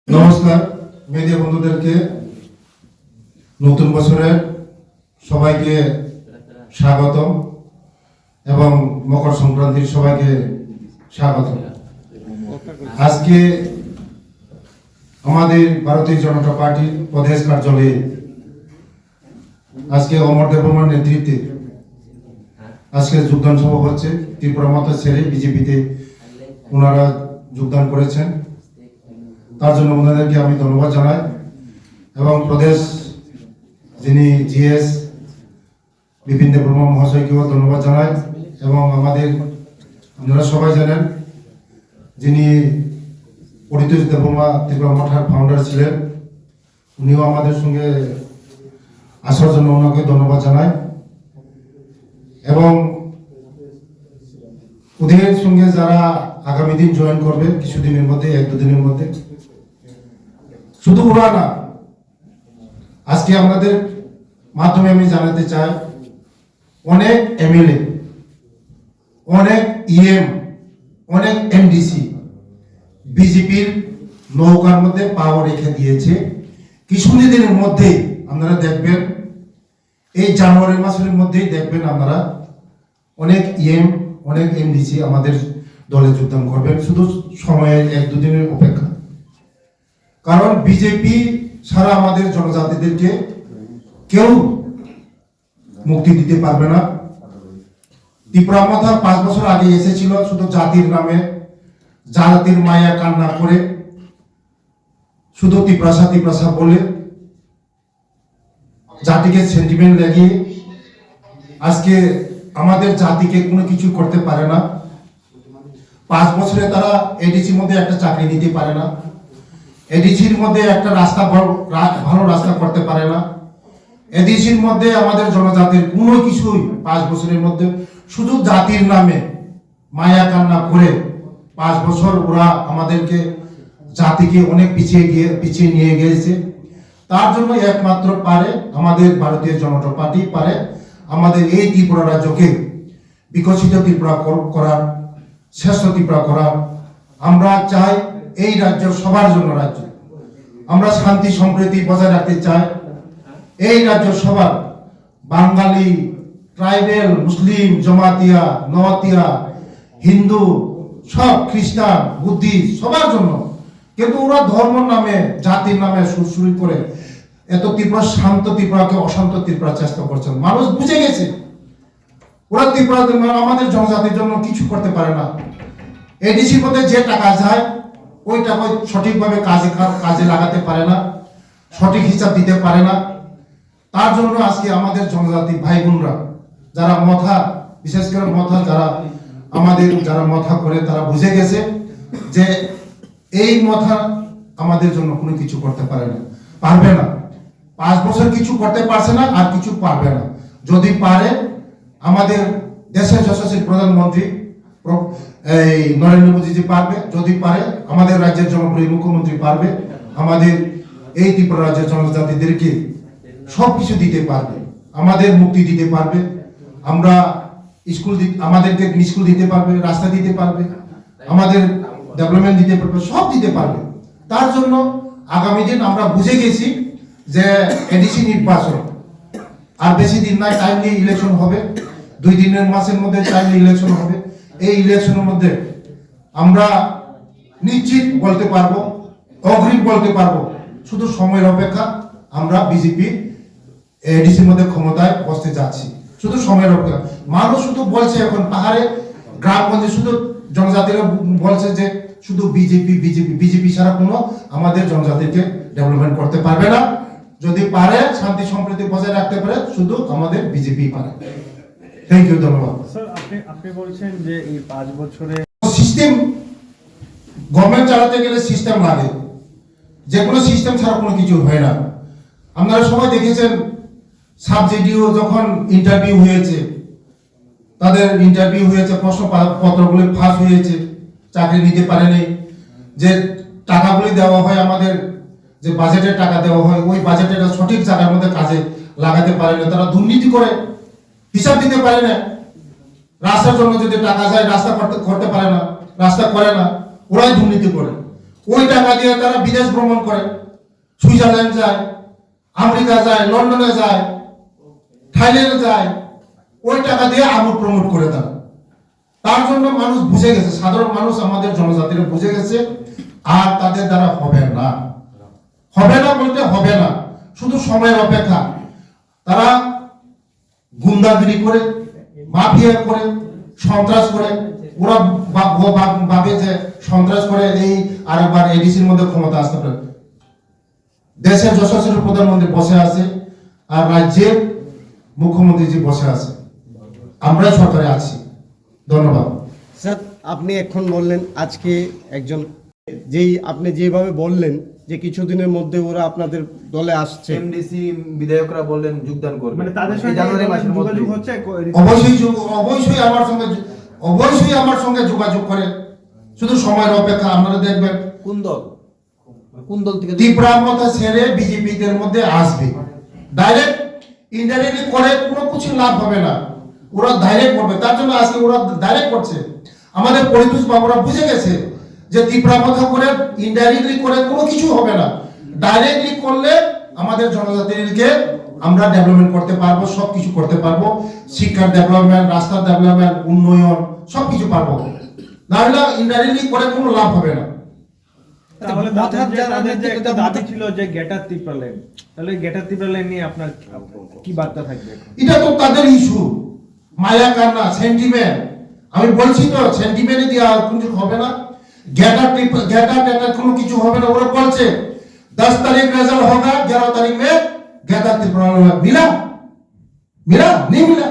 নমস্কার মিডিয়া বন্ধুদেরকে নতুন বছরের সবাইকে স্বাগত এবং মকর সংক্রান্তির সবাইকে স্বাগত। আজকে আমাদের ভারতীয় জনতা পার্টির প্রদেশ কার্যালয়ে আজকে অমর দেববর্মার নেতৃত্বে আজকে যোগদান সভা হচ্ছে। ত্রিপুরা মাতা ছেড়ে বিজেপিতে ওনারা যোগদান করেছেন, তার জন্য ওনাদেরকে আমি ধন্যবাদ জানাই এবং প্রদেশ যিনি জিএস বিপিন দেববর্মা মহাশয়কেও ধন্যবাদ জানাই এবং আমাদের আপনারা সবাই জানেন যিনি পরিতোষ দেববর্মা ত্রিপুরা মঠার ফাউন্ডার ছিলেন, উনিও আমাদের সঙ্গে আসার জন্য ওনাকে ধন্যবাদ জানাই এবং ওদের সঙ্গে যারা আগামী দিন জয়েন করবে কিছুদিনের মধ্যে, এক দুদিনের মধ্যে, শুধু ওরা না, আজকে আমাদের মাধ্যমে আমি জানাতে চাই অনেক এমএলএ, অনেক ইএম, অনেক এমডিসি বিজেপির নৌকার মধ্যে পাও রেখে দিয়েছে। কিছুদিনের মধ্যে আপনারা দেখবেন, এই জানুয়ারি মাসের মধ্যেই দেখবেন আপনারা অনেক ইএম, অনেক এমডিসি আমাদের দলে যোগদান করবেন। শুধু সময়ের এক দুদিনের অপেক্ষা, কারণ বিজেপি ছাড়া আমাদের জনজাতিদেরকে কেউ মুক্তি দিতে পারবে না। ত্রিপুরা মাথা 5 বছর আগে এসেছিল শুধু জাতির নামে, জাতির মায়া কান্না করে, শুধু ত্রিপ্রাসা বলে জাতিকে সেন্টিমেন্ট লাগিয়ে আজকে আমাদের জাতিকে কোনো কিছু করতে পারে না। 5 বছরে তারা এডিসির মধ্যে একটা চাকরি নিতে পারে না, এডিসির মধ্যে একটা রাস্তা ভালো রাস্তা করতে পারে না, এডিসির মধ্যে আমাদের জনজাতির কোনো কিছুই 5 বছরের মধ্যে শুধু জাতির নামে মায়া কান্না করে 5 বছর ওরা আমাদেরকে জাতিকে অনেক পিছিয়ে নিয়ে গিয়েছে। তার জন্য একমাত্র পারে আমাদের ভারতীয় জনতা পার্টি পারে আমাদের এই ত্রিপুরা রাজ্যকে বিকশিত ত্রিপুরা করার, শ্রেষ্ঠ ত্রিপুরা করার। আমরা চাই এই রাজ্য সবার জন্য রাজ্য, আমরা শান্তি সম্প্রীতি বজায় রাখতে চাই। এই রাজ্য সবার, বাঙালি, ট্রাইবেল, মুসলিম, জমাতিয়া, নওয়াতিয়া, হিন্দু, সব খ্রিস্টান, বুদ্ধিস্ট, সবার জন্য। কিন্তু ওরা ধর্মের নামে, জাতির নামে সুরসুরি করে এত ত্রিপুরা শান্ত ত্রিপুরাকে অশান্ত ত্রিপুরা চেষ্টা করছেন। মানুষ বুঝে গেছে ওরা ত্রিপুরা আমাদের জনজাতির জন্য কিছু করতে পারে না। এডিসির মধ্যে যে টাকা যায় ওই টাকা সঠিকভাবে কাজে লাগাতে পারে না, সঠিক হিসাব দিতে পারে না। তার জন্য আজকে আমাদের জনজাতি ভাই বোনরা যারা মথা, বিশেষ করে মথা যারা আমাদের যারা মথা করে, তারা বুঝে গেছে যে এই মথা আমাদের জন্য কোনো কিছু করতে পারে না, পারবে না। 5 বছর কিছু করতে পারছে না, আর কিছু পারবে না। যদি পারে আমাদের দেশের যশস্বী প্রধানমন্ত্রী এই নরেন্দ্র মোদীজি পারবে, যদি পারে আমাদের রাজ্যের জনপ্রিয় মুখ্যমন্ত্রী পারবে, আমাদের এই ত্রিপুরা রাজ্যের জনজাতিদেরকে সবকিছু দিতে পারবে, আমাদের মুক্তি দিতে পারবে, আমরা আমাদেরকে স্কুল দিতে পারবে, রাস্তা দিতে পারবে, আমাদের ডেভেলপমেন্ট দিতে পারবে, সব দিতে পারবে। তার জন্য আগামী দিন আমরা বুঝে গেছি যে এডিসি নির্বাচন আর বেশি দিন নাই, টাইমলি ইলেকশন হবে, 2 মাসের মধ্যে টাইমলি ইলেকশন হবে। এই ইলেকশনের মধ্যে আমরা নিশ্চিত বলতে পারবো, অগ্রিম বলতে পারবো, শুধু সময়ের অপেক্ষা। আমরা বিজেপি এডিসির মধ্যে ক্ষমতায় বসতে যাচ্ছি, শুধু সময়ের অপেক্ষা। মানুষ শুধু বলছে এখন পাহাড়ে গ্রামগঞ্জে শুধু জনজাতিরা বলছে যে শুধু বিজেপি ছাড়া কোনো আমাদের জনজাতিকে ডেভেলপমেন্ট করতে পারবে না। যদি পারে শান্তি সম্প্রীতি বজায় রাখতে পারে, শুধু আমাদের বিজেপি পারে। থ্যাংক ইউ, ধন্যবাদ। স্যার, আপনি বলছেন যে এই 5 বছরে সিস্টেম, গভর্নমেন্ট চালাতে গেলে সিস্টেম লাগে, যে কোনো সিস্টেম ছাড়া কোনো কিছু হয় না। আপনারা সবাই দেখেছেন সাবজেক্টিও যখন ইন্টারভিউ হয়েছে, তাদের ইন্টারভিউ হয়েছে, প্রশ্নপত্রগুলি ফাঁস হয়েছে, চাকরি নিতে পারেনি। যে টাকাগুলি দেওয়া হয়, আমাদের যে বাজেটের টাকা দেওয়া হয়, ওই বাজেটের সঠিক জায়গার মধ্যে কাজে লাগাতে পারে না, তারা দুর্নীতি করে, হিসাব দিতে পারে না। রাস্তার জন্য যদি টাকা যায় রাস্তা করতে পারে না, রাস্তা করে না, ওরাই দুর্নীতি করে। ওই টাকা দিয়ে তারা বিদেশ ভ্রমণ করে, সুইজারল্যান্ড যায়, আমেরিকা যায়, লন্ডনে যায়, থাইল্যান্ডে যায়, ওই টাকা দিয়ে আমোদ প্রমোট করে তারা। তার জন্য মানুষ বুঝে গেছে, সাধারণ মানুষ আমাদের জনজাতিরা বুঝে গেছে, আর তাদের দ্বারা হবে না, হবে না বলতে হবে না, শুধু সময়ের অপেক্ষা। তারা গুন্ডাগিরি করে, মাফিয়া করে, সন্ত্রাস করে, ওরা ভাবে যে সন্ত্রাস করে এই আরেকবার এডিসির মধ্যে ক্ষমতা আসতে পারে। দেশের যশস্বী প্রধানমন্ত্রী বসে আছে, আর রাজ্যের মুখ্যমন্ত্রীজি বসে আছে, আমরাই সরকারে আছি। ধন্যবাদ স্যার। আপনি এখন বললেন আজকে একজন, আপনি যেভাবে বললেন যে কিছুদিনের মধ্যে ওরা আপনাদের দলে আসছে, এমডিসি বিধায়করা বললেন যোগদান করবে, মানে তাদের এই সঙ্গে জানুয়ারি মাসের মধ্যে যোগাযোগ হচ্ছে? অবশ্যই আমার সঙ্গে যোগাযোগ করে, শুধু সময়ের অপেক্ষা। আপনারা দেখবেন কোন দল, কোন দল থেকে তীব্রামতা ছেড়ে বিজেপিদের মধ্যে আসবে। ডাইরেক্ট ইনডাইরেক্টলি করে কোনো কিছু লাভ হবে না, ওরা ডাইরেক্ট করবে। তার জন্য আজকে ওরা ডাইরেক্ট করছে। আমাদের পরিতোষ বাবুরা বুঝে গেছে যে তীব্রামতা করে ইনডাইরেক্টলি করে কোনো কিছু হবে না, ডাইরেক্টলি করলে আমাদের জনজাতিকে আমরা ডেভেলপমেন্ট করতে পারবো, সব কিছু করতে পারবো, শিক্ষার ডেভেলপমেন্ট, রাস্তার ডেভেলপমেন্ট, উন্নয়ন সব কিছু পারবো। নাহলে ইনডাইরেক্টলি করে কোনো লাভ হবে না। তাহলে তাদের যে একটা দাবি ছিল যে গেটার ত্রিপুরা লাইন, তাহলে গেটার ত্রিপুরা লাইন নিয়ে আপনার কি বার্তা থাকবে? এটা তো তাদের ইস্যু, মায়া কান্না, সেন্টিমেন্ট। আমি বলছি তো, সেন্টিমেন্টে দিয়ে আর কিছু হবে না, গেটার কোনো কিছু হবে না। ওরা বলছে 10 तारीख रिजल्ट होगा, 11 तारीख में गैदर त्रिपुरा मिला, मिला नहीं मिला,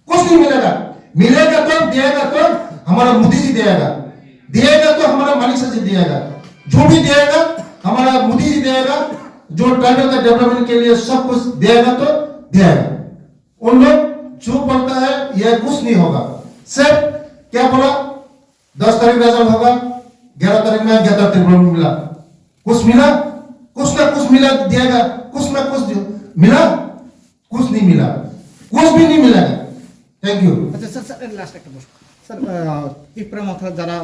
कुछ नहीं मिलेगा। मिलेगा तो देगा तो हमारा मोदी जी देगा, देगा तो हमारा मालिक जी देगा, जो भी देगा हमारा मोदी जी देगा, जो ट्राइबल का डेवलपमेंट के लिए सब कुछ देगा तो देगा। उन लोग जो बोलता है ये कुछ नहीं होगा। सिर्फ क्या बोला, 10 तारीख रिजल्ट होगा, 11 तारीख में गैदर त्रिपुरा मिला, कुछ मिला, कुछ ना कुछ मिला देगा, कुछ ना कुछ मिला, कुछ नहीं मिला, कुछ भी नहीं मिलेगा। Thank you. আচ্ছা স্যার, স্যার লাস্ট একটা প্রশ্ন স্যার। ত্রিপুরা মাথার যারা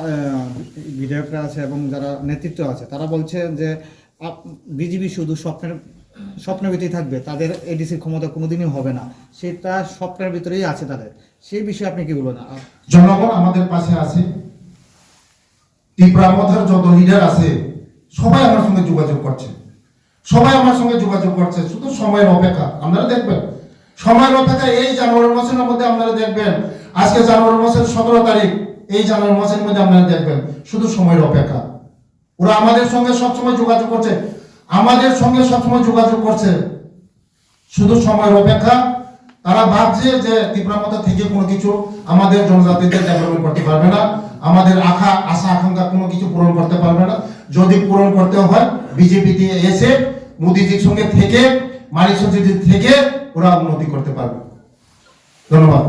বিধায়করা আছে এবং যারা নেতৃত্ব আছে, তারা বলছে যে বিজেপি শুধু স্বপ্নের ভিতরেই থাকবে, তাদের এডিসির ক্ষমতা কোনোদিনই হবে না, সেটা স্বপ্নের ভিতরেই আছে তাদের। সেই বিষয়ে আপনি কি বলবেন? জনগণ আমাদের পাশে আছে, ত্রিপুরা মাথার যত লিডার আছে সবাই আমার সঙ্গে যোগাযোগ করছে, সবাই আমার সঙ্গে যোগাযোগ করছে, শুধু সময়ের অপেক্ষা। আপনারা দেখবেন সময়ের অপেক্ষা। এই জানুয়ারি মাসের মধ্যে আপনারা দেখবেন, আজকে জানুয়ারি মাসের 17 তারিখ, এই জানুয়ারি মাসের মধ্যে আপনারা দেখবেন, শুধু সময়ের অপেক্ষা। ওরা আমাদের সঙ্গে সবসময় যোগাযোগ করছে, আমাদের সঙ্গে সবসময় যোগাযোগ করছে, শুধু সময়ের অপেক্ষা। তারা ভাবছে যে তীব্রামতা থেকে কোনো কিছু আমাদের জনজাতিদের ডেভেলপমেন্ট করতে পারবে না, আমাদের আশা আকাঙ্ক্ষা কোনো কিছু পূরণ করতে পারবে না। যদি পূরণ করতে হয় বিজেপিতে এসে মোদিজির সঙ্গে থেকে, মানিক সঞ্জিত থেকে ওরা উন্নতি করতে পারবে। ধন্যবাদ।